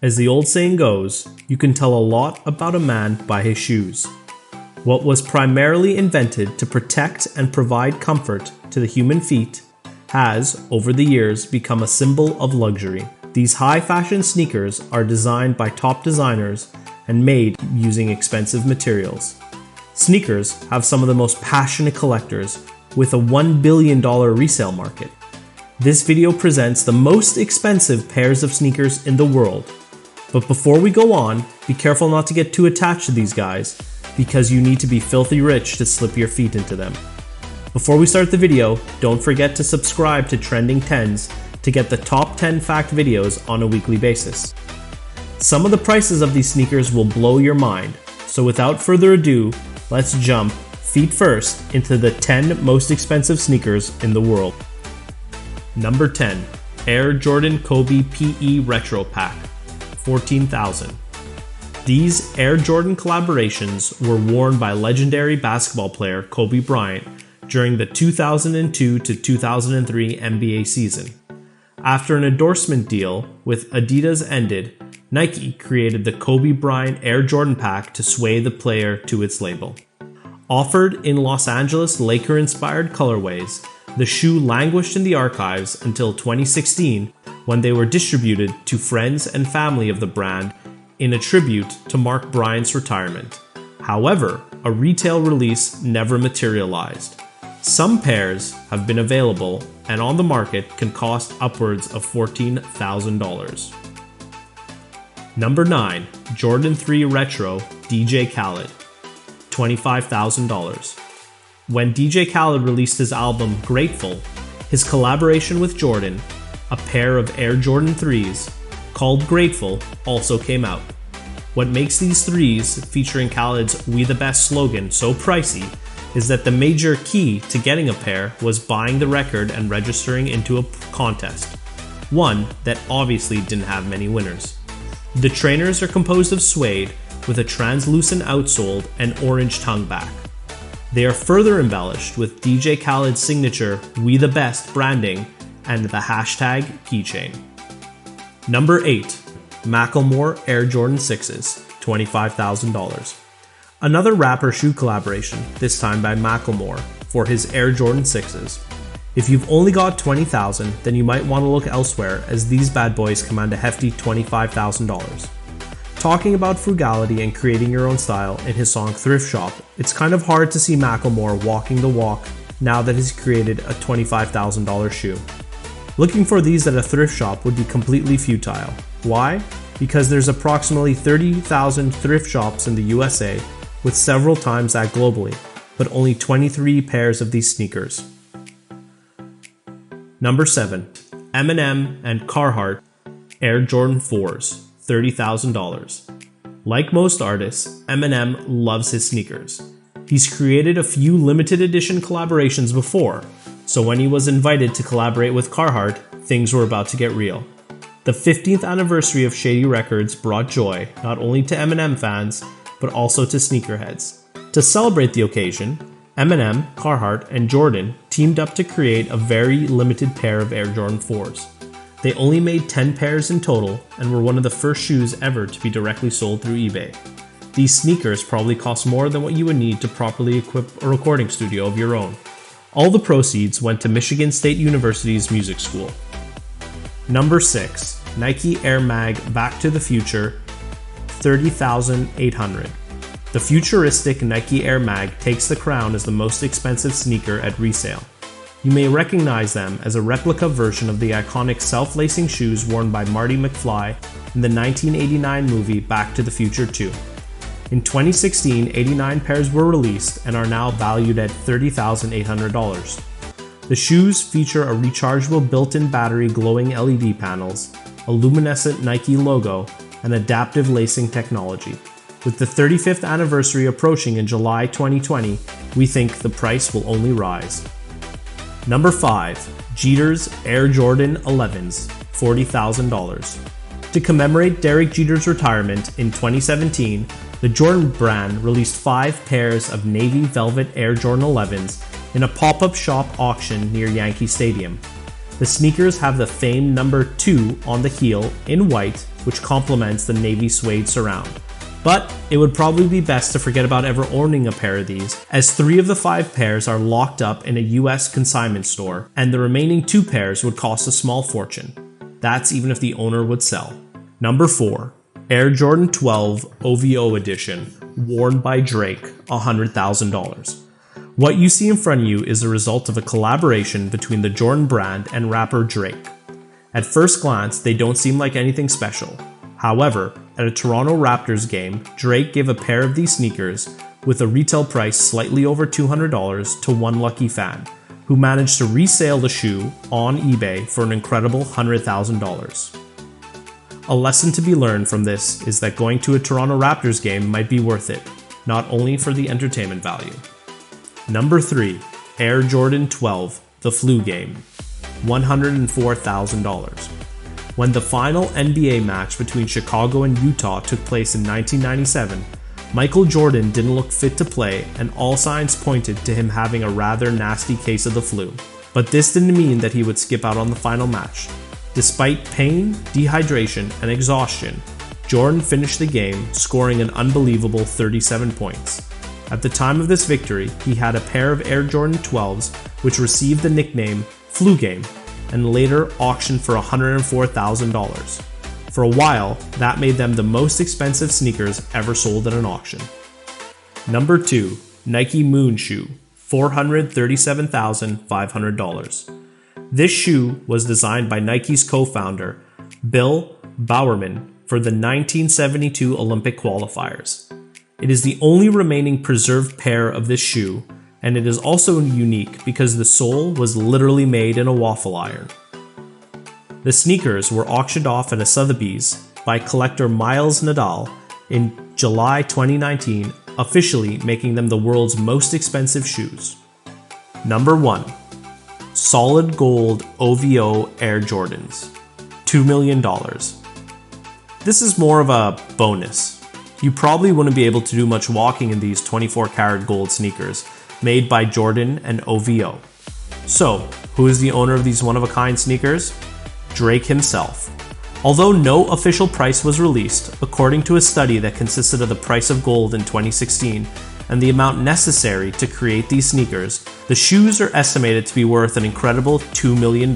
As the old saying goes, you can tell a lot about a man by his shoes. What was primarily invented to protect and provide comfort to the human feet has, over the years, become a symbol of luxury. These high-fashion sneakers are designed by top designers and made using expensive materials. Sneakers have some of the most passionate collectors with a $1 billion resale market. This video presents the most expensive pairs of sneakers in the world. But before we go on, be careful not to get too attached to these guys, because you need to be filthy rich to slip your feet into them. Before we start the video, don't forget to subscribe to Trending Tenz to get the top 10 fact videos on a weekly basis. Some of the prices of these sneakers will blow your mind, so without further ado, let's jump, feet first, into the 10 most expensive sneakers in the world. Number 10. Air Jordan Kobe PE Retro Pack, $14,000. These Air Jordan collaborations were worn by legendary basketball player Kobe Bryant during the 2002 to 2003 NBA season. After an endorsement deal with Adidas ended, Nike created the Kobe Bryant Air Jordan Pack to sway the player to its label. Offered in Los Angeles Laker-inspired colorways, the shoe languished in the archives until 2016 when they were distributed to friends and family of the brand in a tribute to mark Bryant's retirement. However, a retail release never materialized. Some pairs have been available and on the market can cost upwards of $14,000. Number 9. Jordan 3 Retro DJ Khaled, $25,000. When DJ Khaled released his album Grateful, his collaboration with Jordan, a pair of Air Jordan 3s, called Grateful, also came out. What makes these 3s, featuring Khaled's "We the Best" slogan, so pricey is that the major key to getting a pair was buying the record and registering into a contest, one that obviously didn't have many winners. The trainers are composed of suede with a translucent outsole and orange tongue back. They are further embellished with DJ Khaled's signature "We the Best" branding and the hashtag keychain. Number 8. Macklemore Air Jordan 6s, $25,000. Another rapper shoe collaboration, this time by Macklemore, for his Air Jordan 6s. If you've only got $20,000, then you might want to look elsewhere, as these bad boys command a hefty $25,000. Talking about frugality and creating your own style in his song Thrift Shop, it's kind of hard to see Macklemore walking the walk now that he's created a $25,000 shoe. Looking for these at a thrift shop would be completely futile. Why? Because there's approximately 30,000 thrift shops in the USA, with several times that globally, but only 23 pairs of these sneakers. Number 7. Eminem and Carhartt Air Jordan 4s, $30,000. Like most artists, Eminem loves his sneakers. He's created a few limited edition collaborations before, so when he was invited to collaborate with Carhartt, things were about to get real. The 15th anniversary of Shady Records brought joy not only to Eminem fans, but also to sneakerheads. To celebrate the occasion, Eminem, Carhartt, and Jordan teamed up to create a very limited pair of Air Jordan 4s. They only made 10 pairs in total and were one of the first shoes ever to be directly sold through eBay. These sneakers probably cost more than what you would need to properly equip a recording studio of your own. All the proceeds went to Michigan State University's music school. Number 6. Nike Air Mag Back to the Future, $30,800. The futuristic Nike Air Mag takes the crown as the most expensive sneaker at resale. You may recognize them as a replica version of the iconic self-lacing shoes worn by Marty McFly in the 1989 movie Back to the Future 2. In 2016, 89 pairs were released and are now valued at $30,800. The shoes feature a rechargeable built-in battery, glowing LED panels, a luminescent Nike logo, and adaptive lacing technology. With the 35th anniversary approaching in July 2020, we think the price will only rise. Number 5. Jeter's Air Jordan 11s, $40,000. To commemorate Derek Jeter's retirement in 2017, the Jordan brand released 5 pairs of navy velvet Air Jordan 11s in a pop-up shop auction near Yankee Stadium. The sneakers have the famed number 2 on the heel in white, which complements the navy suede surround. But it would probably be best to forget about ever owning a pair of these, as 3 of the 5 pairs are locked up in a US consignment store, and the remaining 2 pairs would cost a small fortune. That's even if the owner would sell. Number 4. Air Jordan 12 OVO Edition, worn by Drake, $100,000. What you see in front of you is a result of a collaboration between the Jordan brand and rapper Drake. At first glance, they don't seem like anything special. However, at a Toronto Raptors game, Drake gave a pair of these sneakers with a retail price slightly over $200 to one lucky fan, who managed to resell the shoe on eBay for an incredible $100,000. A lesson to be learned from this is that going to a Toronto Raptors game might be worth it, not only for the entertainment value. Number 3. Air Jordan 12, the Flu Game, $104,000. When the final NBA match between Chicago and Utah took place in 1997, Michael Jordan didn't look fit to play, and all signs pointed to him having a rather nasty case of the flu. But this didn't mean that he would skip out on the final match. Despite pain, dehydration, and exhaustion, Jordan finished the game scoring an unbelievable 37 points. At the time of this victory, he had a pair of Air Jordan 12s which received the nickname Flu Game and later auctioned for $104,000. For a while, that made them the most expensive sneakers ever sold at an auction. Number 2. Nike Moon Shoe, $437,500. This shoe was designed by Nike's co-founder, Bill Bowerman, for the 1972 Olympic qualifiers. It is the only remaining preserved pair of this shoe, and it is also unique because the sole was literally made in a waffle iron. The sneakers were auctioned off at a Sotheby's by collector Miles Nadal in July 2019, officially making them the world's most expensive shoes. Number 1. Solid Gold OVO Air Jordans, $2 million. This is more of a bonus. You probably wouldn't be able to do much walking in these 24-karat gold sneakers made by Jordan and OVO. So, who is the owner of these one-of-a-kind sneakers? Drake himself. Although no official price was released, according to a study that consisted of the price of gold in 2016 and the amount necessary to create these sneakers, the shoes are estimated to be worth an incredible $2 million.